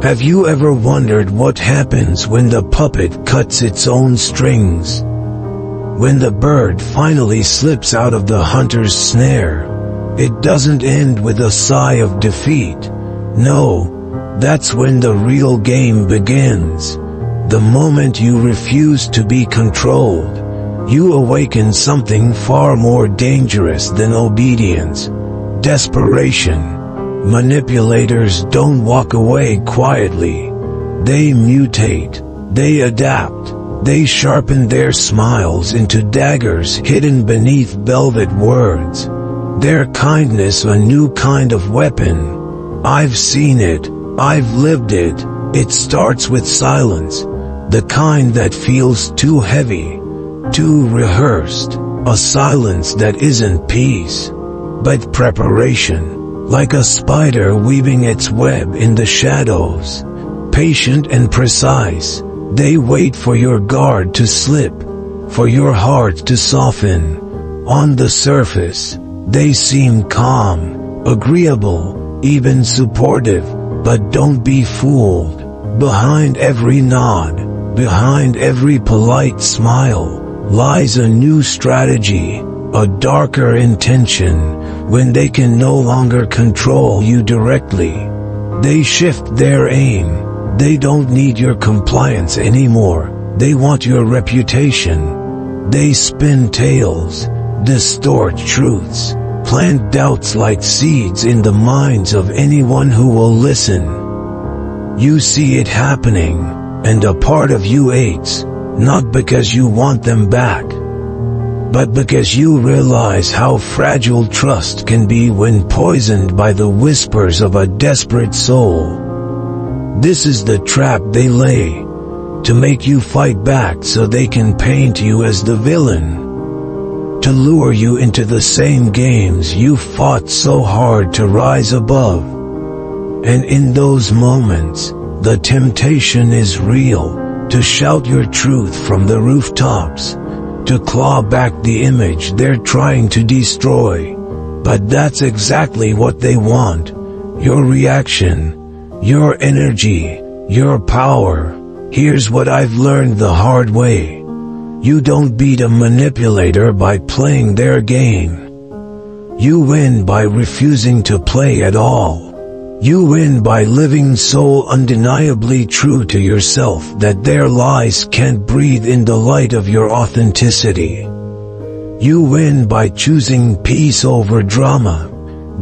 Have you ever wondered what happens when the puppet cuts its own strings? When the bird finally slips out of the hunter's snare, it doesn't end with a sigh of defeat. No, that's when the real game begins. The moment you refuse to be controlled, you awaken something far more dangerous than obedience: desperation. Manipulators don't walk away quietly. They mutate, they adapt, they sharpen their smiles into daggers hidden beneath velvet words. Their kindness a new kind of weapon. I've seen it, I've lived it. It starts with silence, the kind that feels too heavy, too rehearsed, a silence that isn't peace, but preparation. Like a spider weaving its web in the shadows, patient and precise, they wait for your guard to slip, for your heart to soften. On the surface, they seem calm, agreeable, even supportive, but don't be fooled. Behind every nod, behind every polite smile, lies a new strategy, a darker intention. When they can no longer control you directly, they shift their aim. They don't need your compliance anymore. They want your reputation. They spin tales, distort truths, plant doubts like seeds in the minds of anyone who will listen. You see it happening, and a part of you aches, not because you want them back, but because you realize how fragile trust can be when poisoned by the whispers of a desperate soul. This is the trap they lay, to make you fight back so they can paint you as the villain, to lure you into the same games you fought so hard to rise above. And in those moments, the temptation is real, to shout your truth from the rooftops, to claw back the image they're trying to destroy. But that's exactly what they want. Your reaction, your energy, your power. Here's what I've learned the hard way. You don't beat a manipulator by playing their game. You win by refusing to play at all. You win by living so undeniably true to yourself that their lies can't breathe in the light of your authenticity. You win by choosing peace over drama,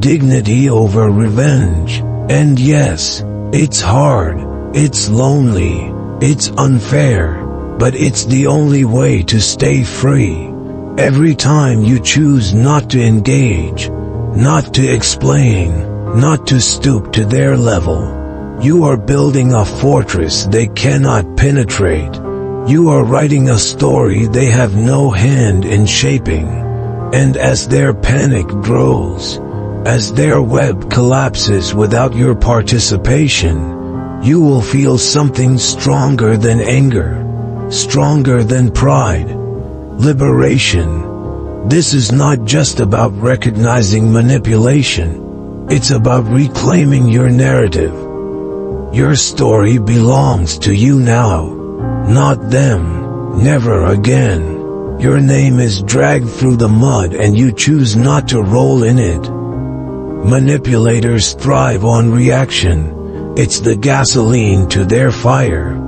dignity over revenge. And yes, it's hard, it's lonely, it's unfair, but it's the only way to stay free. Every time you choose not to engage, not to explain, not to stoop to their level, you are building a fortress they cannot penetrate. You are writing a story they have no hand in shaping. And as their panic grows, as their web collapses without your participation, you will feel something stronger than anger, stronger than pride. Liberation. This is not just about recognizing manipulation. It's about reclaiming your narrative. Your story belongs to you now, not them, never again. Your name is dragged through the mud and you choose not to roll in it. Manipulators thrive on reaction. It's the gasoline to their fire.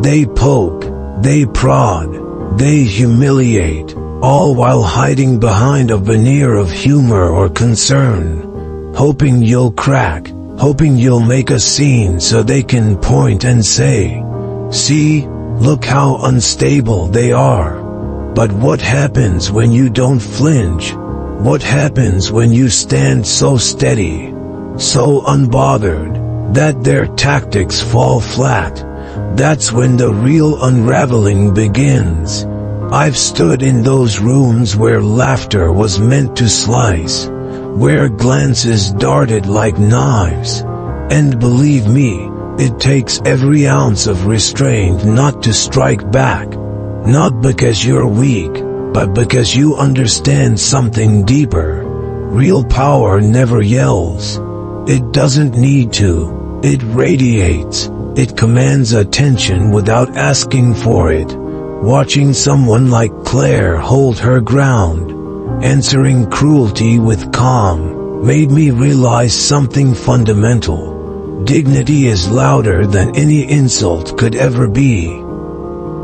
They poke, they prod, they humiliate, all while hiding behind a veneer of humor or concern. Hoping you'll crack, hoping you'll make a scene so they can point and say, "See, look how unstable they are." But what happens when you don't flinch? What happens when you stand so steady, so unbothered, that their tactics fall flat? That's when the real unraveling begins. I've stood in those rooms where laughter was meant to slice, where glances darted like knives. And believe me, it takes every ounce of restraint not to strike back. Not because you're weak, but because you understand something deeper. Real power never yells. It doesn't need to. It radiates. It commands attention without asking for it. Watching someone like Claire hold her ground, answering cruelty with calm, made me realize something fundamental. Dignity is louder than any insult could ever be.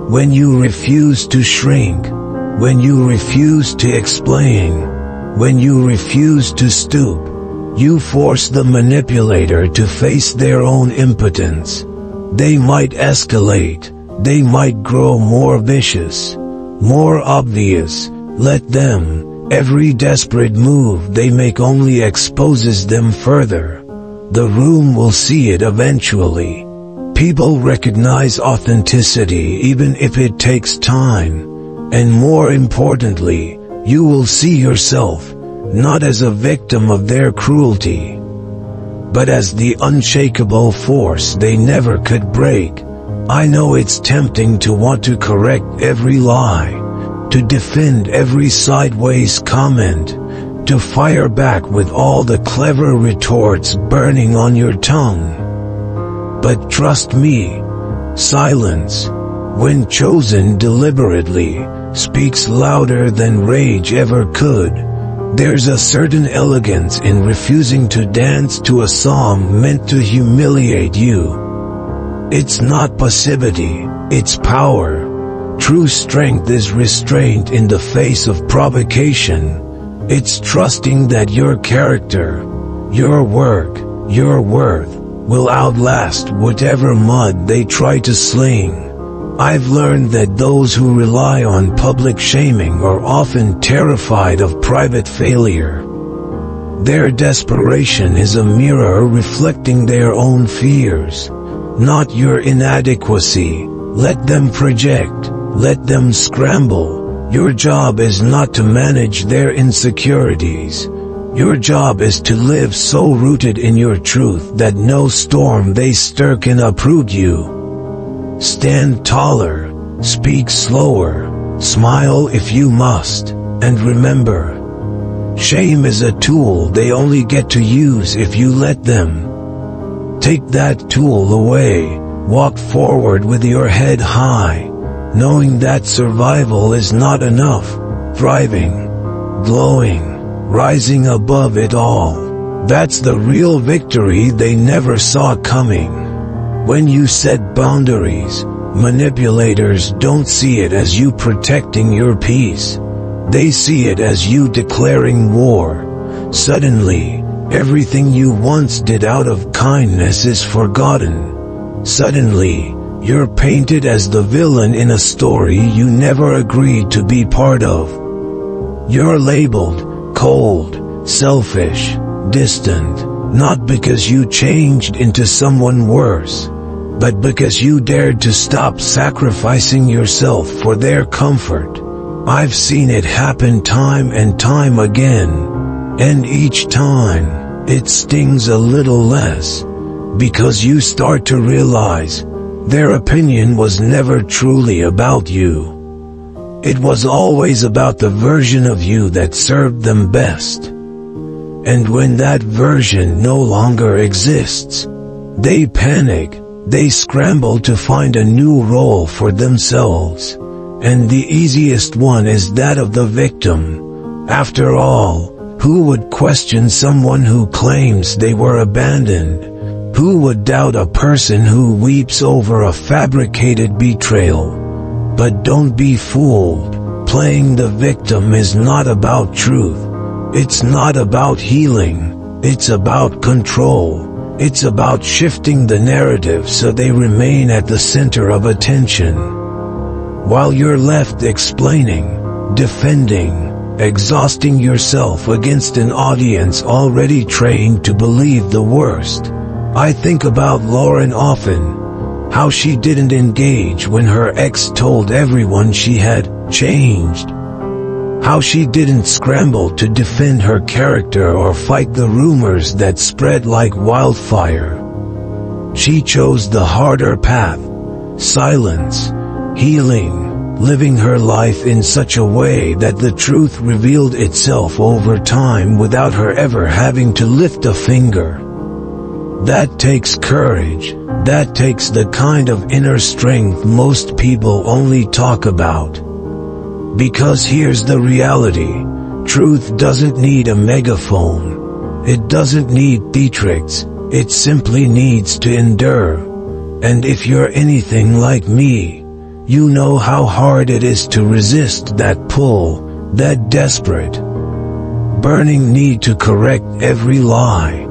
When you refuse to shrink, when you refuse to explain, when you refuse to stoop, you force the manipulator to face their own impotence. They might escalate, they might grow more vicious, more obvious. Let them. Every desperate move they make only exposes them further. The room will see it eventually. People recognize authenticity even if it takes time. And more importantly, you will see yourself, not as a victim of their cruelty, but as the unshakable force they never could break. I know it's tempting to want to correct every lie, to defend every sideways comment, to fire back with all the clever retorts burning on your tongue. But trust me, silence, when chosen deliberately, speaks louder than rage ever could. There's a certain elegance in refusing to dance to a song meant to humiliate you. It's not passivity, it's power. True strength is restraint in the face of provocation. It's trusting that your character, your work, your worth, will outlast whatever mud they try to sling. I've learned that those who rely on public shaming are often terrified of private failure. Their desperation is a mirror reflecting their own fears, not your inadequacy. Let them project, let them scramble. Your job is not to manage their insecurities. Your job is to live so rooted in your truth that no storm they stir can uproot you. Stand taller, speak slower, smile if you must, and remember, shame is a tool they only get to use if you let them. Take that tool away, walk forward with your head high, knowing that survival is not enough, thriving, glowing, rising above it all. That's the real victory they never saw coming. When you set boundaries, manipulators don't see it as you protecting your peace. They see it as you declaring war. Suddenly, everything you once did out of kindness is forgotten. Suddenly, you're painted as the villain in a story you never agreed to be part of. You're labeled cold, selfish, distant, not because you changed into someone worse, but because you dared to stop sacrificing yourself for their comfort. I've seen it happen time and time again, and each time, it stings a little less, because you start to realize, their opinion was never truly about you. It was always about the version of you that served them best. And when that version no longer exists, they panic. They scramble to find a new role for themselves, and the easiest one is that of the victim. After all, who would question someone who claims they were abandoned? Who would doubt a person who weeps over a fabricated betrayal? But don't be fooled. Playing the victim is not about truth. It's not about healing. It's about control. It's about shifting the narrative so they remain at the center of attention. While you're left explaining, defending, exhausting yourself against an audience already trained to believe the worst. I think about Lauren often, how she didn't engage when her ex told everyone she had changed. How she didn't scramble to defend her character or fight the rumors that spread like wildfire. She chose the harder path, silence, healing, living her life in such a way that the truth revealed itself over time without her ever having to lift a finger. That takes courage, That takes the kind of inner strength most people only talk about. Because here's the reality. Truth doesn't need a megaphone. It doesn't need theatrics. It simply needs to endure. And if you're anything like me, you know how hard it is to resist that pull, that desperate, burning need to correct every lie,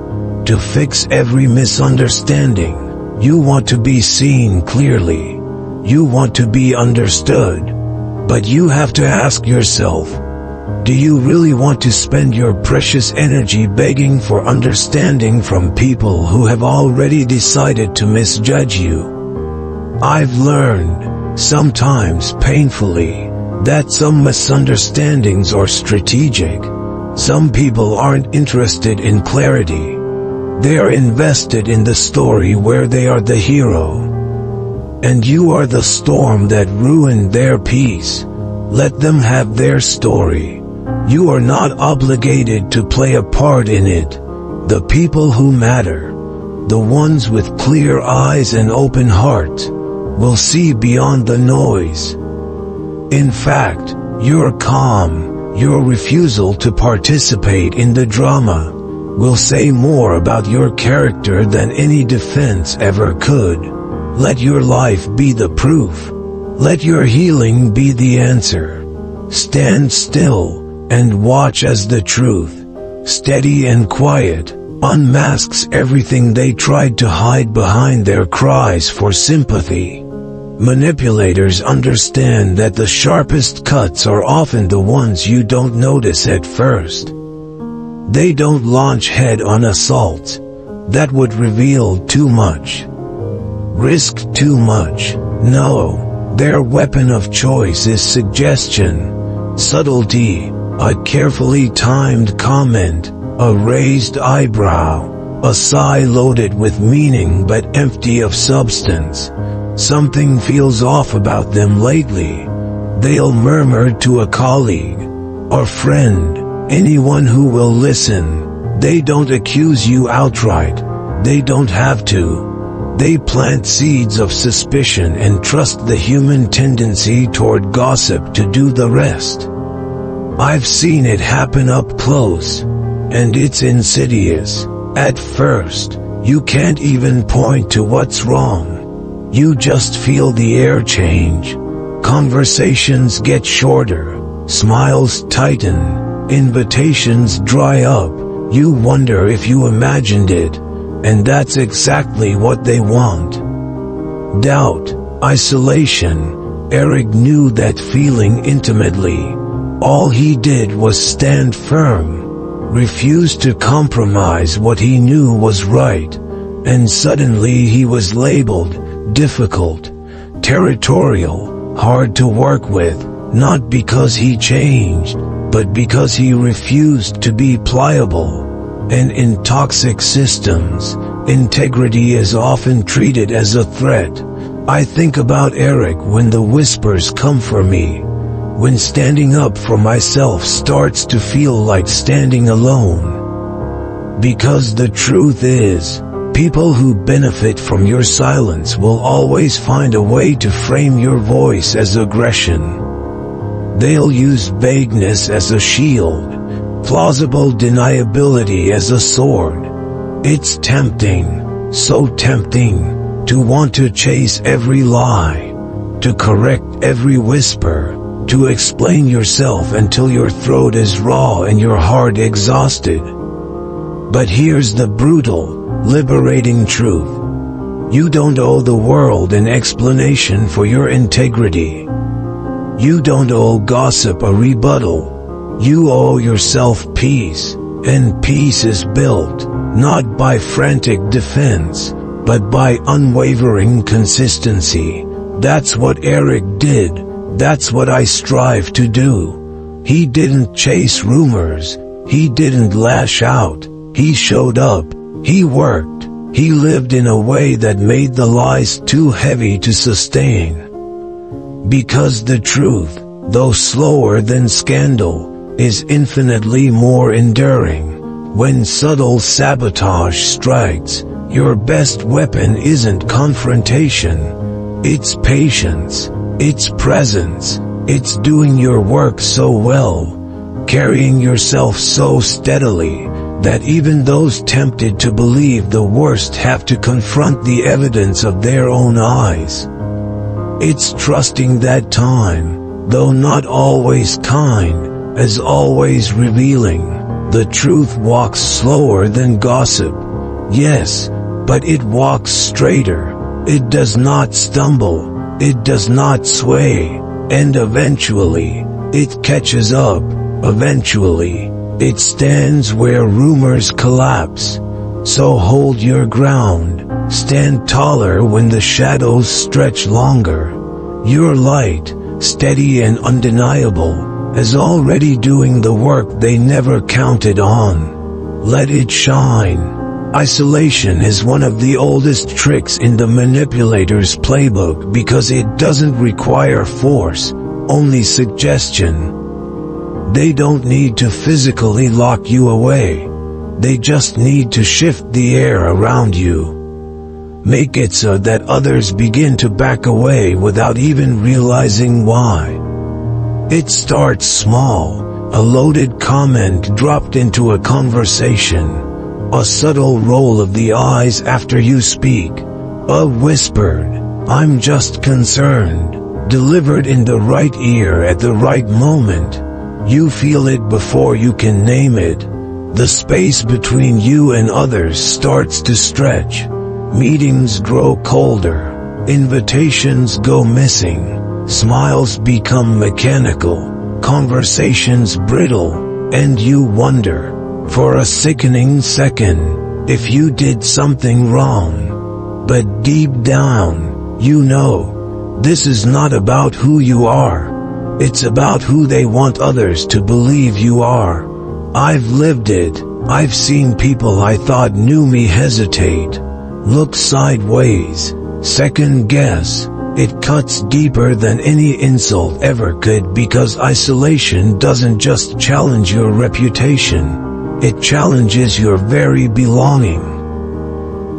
to fix every misunderstanding. You want to be seen clearly. You want to be understood. But you have to ask yourself, do you really want to spend your precious energy begging for understanding from people who have already decided to misjudge you? I've learned, sometimes painfully, that some misunderstandings are strategic. Some people aren't interested in clarity. They are invested in the story where they are the hero. And you are the storm that ruined their peace. Let them have their story. You are not obligated to play a part in it. The people who matter, the ones with clear eyes and open hearts, will see beyond the noise. In fact, your calm, your refusal to participate in the drama, will say more about your character than any defense ever could. Let your life be the proof. Let your healing be the answer. Stand still and watch as the truth, steady and quiet, unmasks everything they tried to hide behind their cries for sympathy. Manipulators understand that the sharpest cuts are often the ones you don't notice at first. They don't launch head-on assaults. That would reveal too much. Risk too much. No, their weapon of choice is suggestion, subtlety, a carefully timed comment, a raised eyebrow, a sigh loaded with meaning but empty of substance. Something feels off about them lately. They'll murmur to a colleague, or friend, anyone who will listen. They don't accuse you outright. They don't have to. They plant seeds of suspicion and trust the human tendency toward gossip to do the rest. I've seen it happen up close, and it's insidious. At first, you can't even point to what's wrong. You just feel the air change. Conversations get shorter, smiles tighten, invitations dry up. You wonder if you imagined it, and that's exactly what they want. Doubt, isolation. Eric knew that feeling intimately. All he did was stand firm, refuse to compromise what he knew was right, and suddenly he was labeled difficult, territorial, hard to work with, not because he changed, but because he refused to be pliable. And in toxic systems, integrity is often treated as a threat. I think about Eric when the whispers come for me. When standing up for myself starts to feel like standing alone. Because the truth is, people who benefit from your silence will always find a way to frame your voice as aggression. They'll use vagueness as a shield, plausible deniability as a sword. It's tempting, so tempting, to want to chase every lie, to correct every whisper, to explain yourself until your throat is raw and your heart exhausted. But here's the brutal, liberating truth. You don't owe the world an explanation for your integrity. You don't owe gossip a rebuttal. You owe yourself peace, and peace is built, not by frantic defense, but by unwavering consistency. That's what Eric did. That's what I strive to do. He didn't chase rumors. He didn't lash out. He showed up. He worked. He lived in a way that made the lies too heavy to sustain. Because the truth, though slower than scandal, is infinitely more enduring. When subtle sabotage strikes, Your best weapon isn't confrontation. It's patience. It's presence. It's doing your work so well, carrying yourself so steadily, that even those tempted to believe the worst have to confront the evidence of their own eyes. It's trusting that time, though not always kind, is always revealing. The truth walks slower than gossip. Yes, but it walks straighter. It does not stumble. It does not sway. And eventually, it catches up. Eventually, it stands where rumors collapse. So hold your ground. Stand taller when the shadows stretch longer. Your light, steady and undeniable, is already doing the work they never counted on. Let it shine. Isolation is one of the oldest tricks in the manipulator's playbook because it doesn't require force, only suggestion. They don't need to physically lock you away. They just need to shift the air around you. Make it so that others begin to back away without even realizing why. It starts small, a loaded comment dropped into a conversation, a subtle roll of the eyes after you speak, a whispered, "I'm just concerned," delivered in the right ear at the right moment. You feel it before you can name it. The space between you and others starts to stretch. Meetings grow colder. Invitations go missing. Smiles become mechanical. Conversations brittle. And you wonder, for a sickening second, if you did something wrong. But deep down, you know, this is not about who you are. It's about who they want others to believe you are. I've lived it. I've seen people I thought knew me hesitate, look sideways, second guess. It cuts deeper than any insult ever could because isolation doesn't just challenge your reputation. It challenges your very belonging.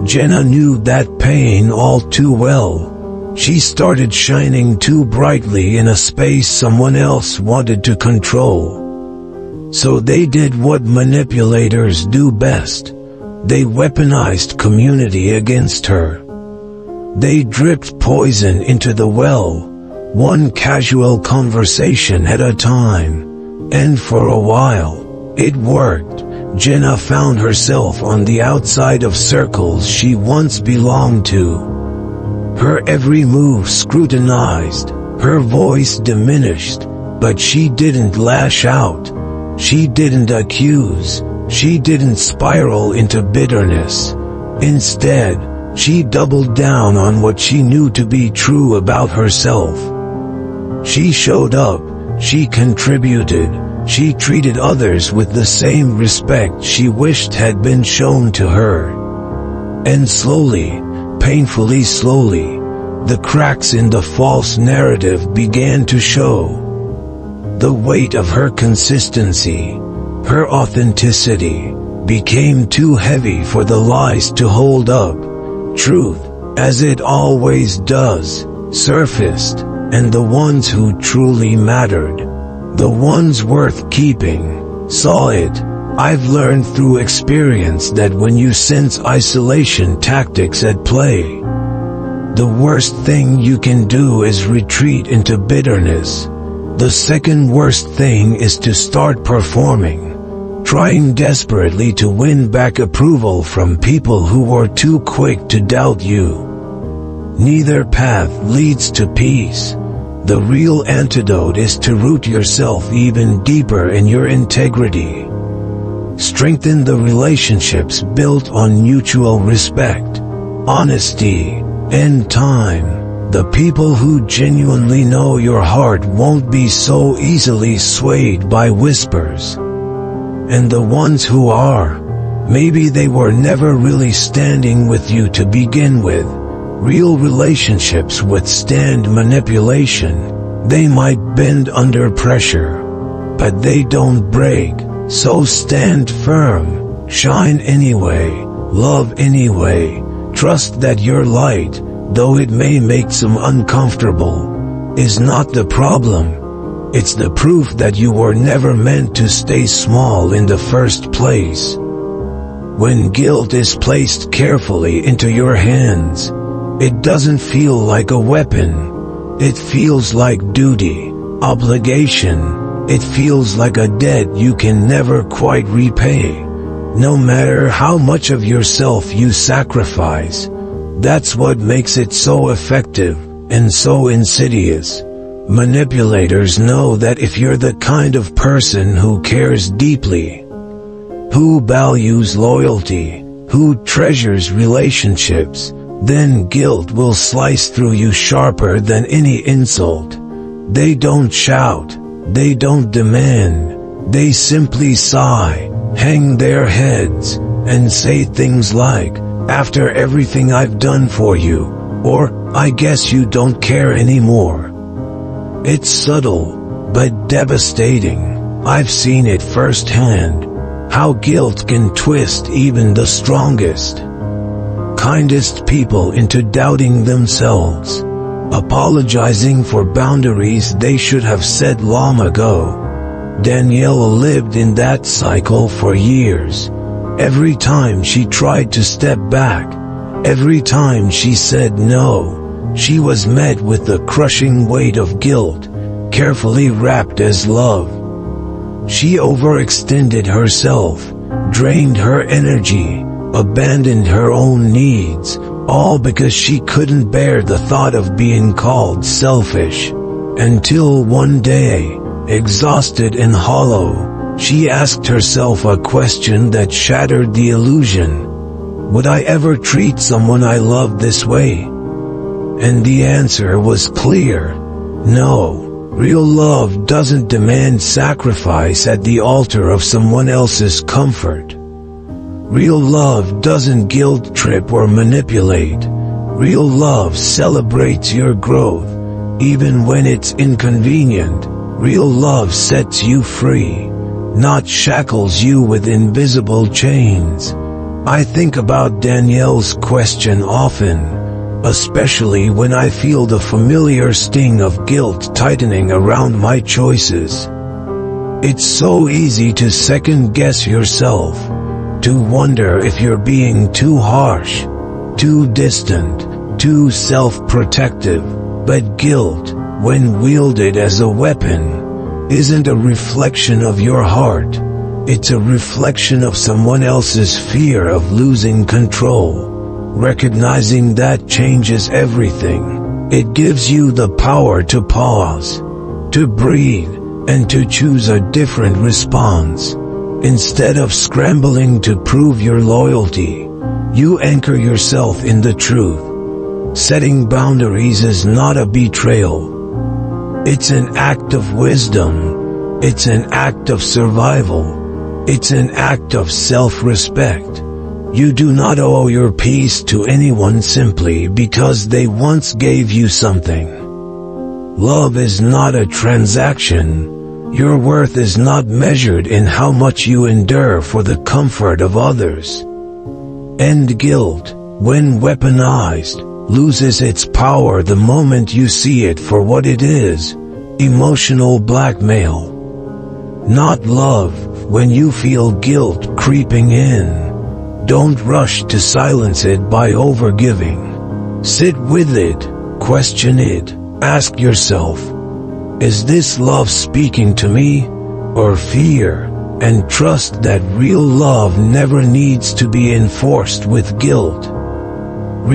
Jenna knew that pain all too well. She started shining too brightly in a space someone else wanted to control. So they did what manipulators do best. They weaponized community against her. They dripped poison into the well, one casual conversation at a time. And for a while, it worked. Jenna found herself on the outside of circles she once belonged to. Her every move scrutinized, her voice diminished, but she didn't lash out. She didn't accuse. She didn't spiral into bitterness. Instead, she doubled down on what she knew to be true about herself. She showed up. She contributed. She treated others with the same respect she wished had been shown to her. And slowly, painfully slowly, the cracks in the false narrative began to show. The weight of her consistency, her authenticity, became too heavy for the lies to hold up. Truth, as it always does, surfaced, and the ones who truly mattered, the ones worth keeping, saw it. I've learned through experience that when you sense isolation tactics at play, the worst thing you can do is retreat into bitterness. The second worst thing is to start performing, trying desperately to win back approval from people who were too quick to doubt you. Neither path leads to peace. The real antidote is to root yourself even deeper in your integrity. Strengthen the relationships built on mutual respect, honesty, and time. The people who genuinely know your heart won't be so easily swayed by whispers. And the ones who are, maybe they were never really standing with you to begin with. Real relationships withstand manipulation. They might bend under pressure, but they don't break. So stand firm, shine anyway, love anyway, Trust that your light, though it may make some uncomfortable, is not the problem. It's the proof that you were never meant to stay small in the first place. When guilt is placed carefully into your hands, it doesn't feel like a weapon. It feels like duty, obligation. It feels like a debt you can never quite repay, no matter how much of yourself you sacrifice. That's what makes it so effective and so insidious. Manipulators know that if you're the kind of person who cares deeply, who values loyalty, who treasures relationships, then guilt will slice through you sharper than any insult. They don't shout, they don't demand, they simply sigh, hang their heads, and say things like, "After everything I've done for you," or, "I guess you don't care anymore." It's subtle, but devastating. I've seen it firsthand, how guilt can twist even the strongest, kindest people into doubting themselves, apologizing for boundaries they should have set long ago. Danielle lived in that cycle for years. Every time she tried to step back, every time she said no, she was met with the crushing weight of guilt, carefully wrapped as love. She overextended herself, drained her energy, abandoned her own needs, all because she couldn't bear the thought of being called selfish. Until one day, exhausted and hollow, she asked herself a question that shattered the illusion. Would I ever treat someone I loved this way? And the answer was clear. No. Real love doesn't demand sacrifice at the altar of someone else's comfort. Real love doesn't guilt trip or manipulate. Real love celebrates your growth, even when it's inconvenient. Real love sets you free, not shackles you with invisible chains. I think about Danielle's question often, especially when I feel the familiar sting of guilt tightening around my choices. It's so easy to second-guess yourself, to wonder if you're being too harsh, too distant, too self-protective. But guilt, when wielded as a weapon, isn't a reflection of your heart. It's a reflection of someone else's fear of losing control. Recognizing that changes everything. It gives you the power to pause, to breathe, and to choose a different response. Instead of scrambling to prove your loyalty, you anchor yourself in the truth. Setting boundaries is not a betrayal. It's an act of wisdom. It's an act of survival. It's an act of self-respect. You do not owe your peace to anyone simply because they once gave you something. Love is not a transaction. Your worth is not measured in how much you endure for the comfort of others. And guilt, when weaponized, loses its power the moment you see it for what it is: emotional blackmail. Not love. When you feel guilt creeping in, don't rush to silence it by overgiving. Sit with it, question it, ask yourself, is this love speaking to me, or fear? And trust that real love never needs to be enforced with guilt.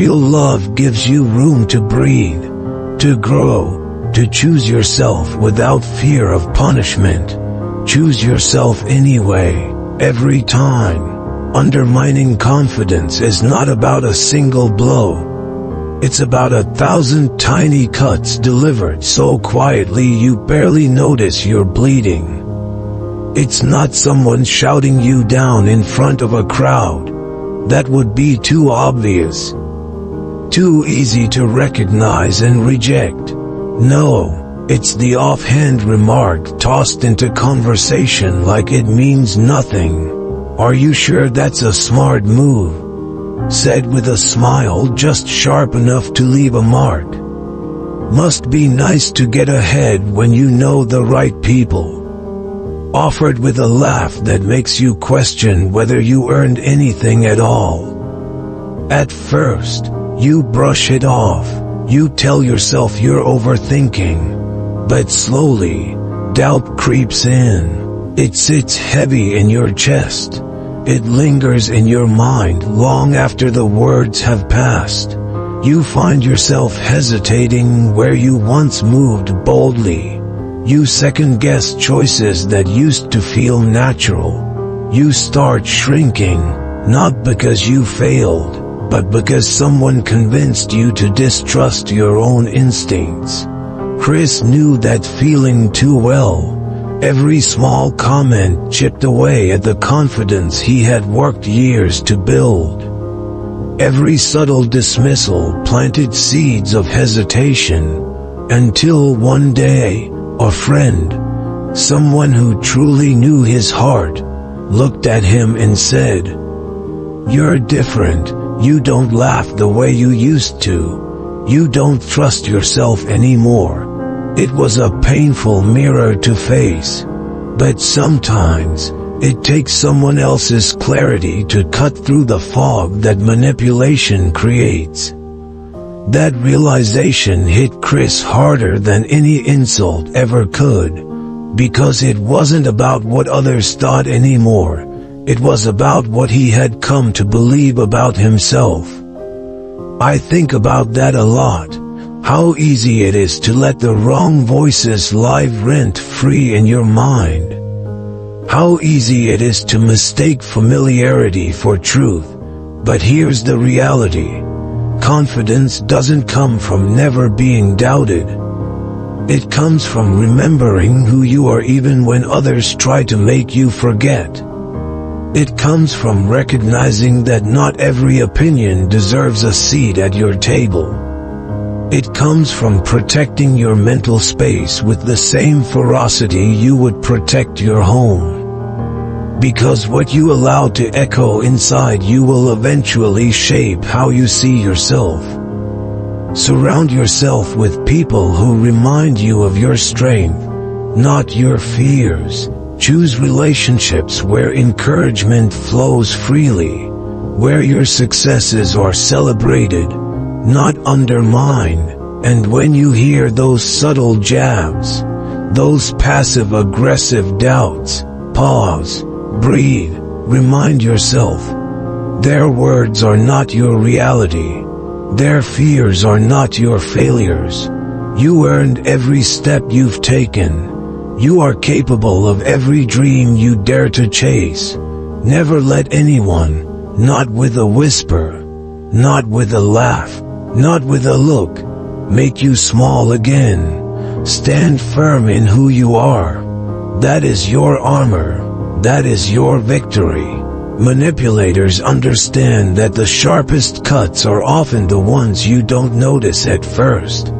Real love gives you room to breathe, to grow, to choose yourself without fear of punishment. Choose yourself anyway, every time. Undermining confidence is not about a single blow. It's about 1,000 tiny cuts delivered so quietly you barely notice you're bleeding. It's not someone shouting you down in front of a crowd. That would be too obvious, too easy to recognize and reject. No. It's the offhand remark tossed into conversation like it means nothing. Are you sure that's a smart move? said with a smile just sharp enough to leave a mark. Must be nice to get ahead when you know the right people. Offered with a laugh that makes you question whether you earned anything at all. At first, you brush it off, you tell yourself you're overthinking. But slowly, doubt creeps in. It sits heavy in your chest. It lingers in your mind long after the words have passed. You find yourself hesitating where you once moved boldly. You second-guess choices that used to feel natural. You start shrinking, not because you failed, but because someone convinced you to distrust your own instincts. Chris knew that feeling too well. Every small comment chipped away at the confidence he had worked years to build. Every subtle dismissal planted seeds of hesitation, until one day, a friend, someone who truly knew his heart, looked at him and said, "You're different, you don't laugh the way you used to. You don't trust yourself anymore." It was a painful mirror to face, but sometimes, it takes someone else's clarity to cut through the fog that manipulation creates. That realization hit Chris harder than any insult ever could, because it wasn't about what others thought anymore, it was about what he had come to believe about himself. I think about that a lot, how easy it is to let the wrong voices live rent-free in your mind. How easy it is to mistake familiarity for truth, but here's the reality. Confidence doesn't come from never being doubted. It comes from remembering who you are even when others try to make you forget. It comes from recognizing that not every opinion deserves a seat at your table. It comes from protecting your mental space with the same ferocity you would protect your home. Because what you allow to echo inside you will eventually shape how you see yourself. Surround yourself with people who remind you of your strength, not your fears. Choose relationships where encouragement flows freely, where your successes are celebrated, not undermined. And when you hear those subtle jabs, those passive-aggressive doubts, pause. Breathe, remind yourself. Their words are not your reality. Their fears are not your failures. You earned every step you've taken. You are capable of every dream you dare to chase. Never let anyone, not with a whisper, not with a laugh, not with a look, make you small again. Stand firm in who you are. That is your armor. That is your victory. Manipulators understand that the sharpest cuts are often the ones you don't notice at first.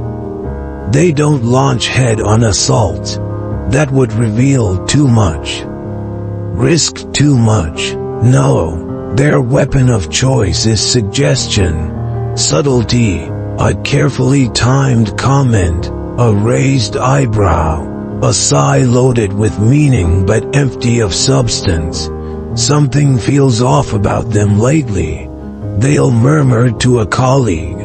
They don't launch head-on assaults. That would reveal too much. Risk too much. No, their weapon of choice is suggestion, subtlety, a carefully timed comment, a raised eyebrow. A sigh loaded with meaning but empty of substance. Something feels off about them lately. They'll murmur to a colleague,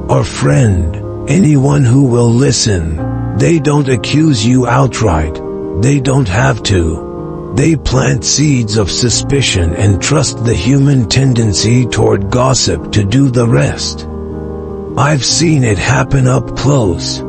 or friend, anyone who will listen. They don't accuse you outright. They don't have to. They plant seeds of suspicion and trust the human tendency toward gossip to do the rest. I've seen it happen up close,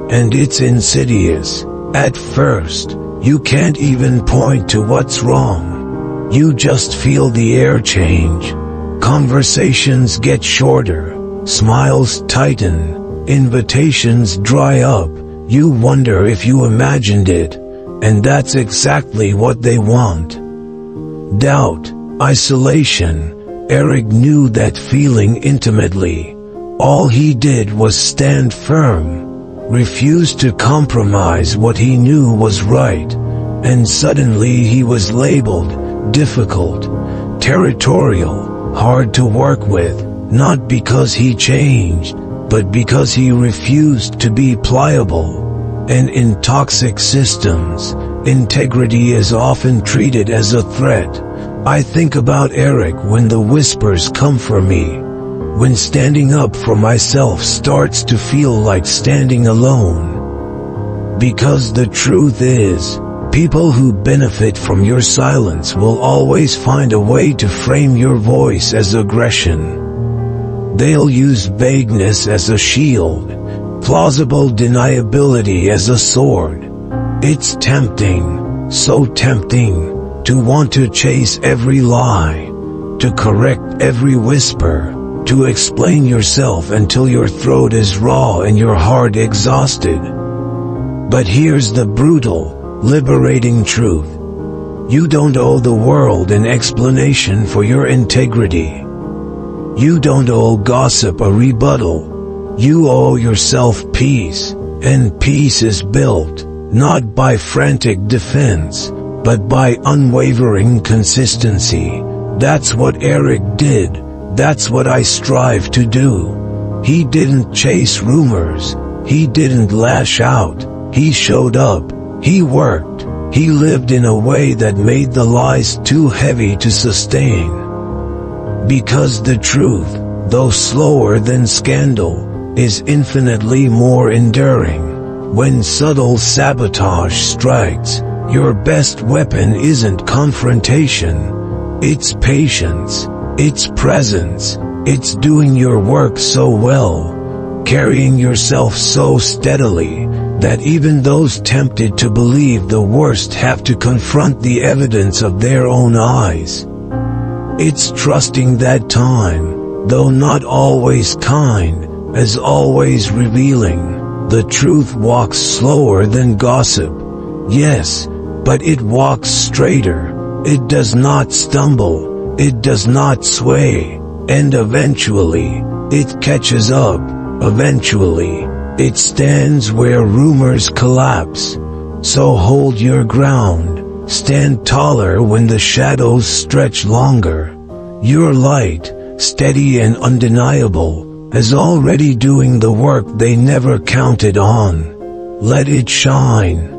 and it's insidious. At first, you can't even point to what's wrong. You just feel the air change. Conversations get shorter, smiles tighten, invitations dry up. You wonder if you imagined it, and that's exactly what they want. Doubt, isolation. Eric knew that feeling intimately. All he did was stand firm. Refused to compromise what he knew was right, and suddenly he was labeled difficult, territorial, hard to work with. not because he changed, but because he refused to be pliable. And in toxic systems, integrity is often treated as a threat. I think about Eric when the whispers come for me, when standing up for myself starts to feel like standing alone. Because the truth is, people who benefit from your silence will always find a way to frame your voice as aggression. They'll use vagueness as a shield, plausible deniability as a sword. It's tempting, so tempting, to want to chase every lie, to correct every whisper, to explain yourself until your throat is raw and your heart exhausted. But here's the brutal, liberating truth. You don't owe the world an explanation for your integrity. You don't owe gossip a rebuttal. You owe yourself peace, and peace is built, not by frantic defense, but by unwavering consistency. That's what Eric did. That's what I strive to do. He didn't chase rumors. He didn't lash out. He showed up. He worked. He lived in a way that made the lies too heavy to sustain. Because the truth, though slower than scandal, is infinitely more enduring. When subtle sabotage strikes, your best weapon isn't confrontation. It's patience. It's presence. It's doing your work so well, carrying yourself so steadily, that even those tempted to believe the worst have to confront the evidence of their own eyes. It's trusting that time, though not always kind, as always revealing. The truth walks slower than gossip, yes, but it walks straighter. It does not stumble, it does not sway, and eventually, it catches up. Eventually, it stands where rumors collapse. So hold your ground, stand taller when the shadows stretch longer. Your light, steady and undeniable, is already doing the work they never counted on. Let it shine.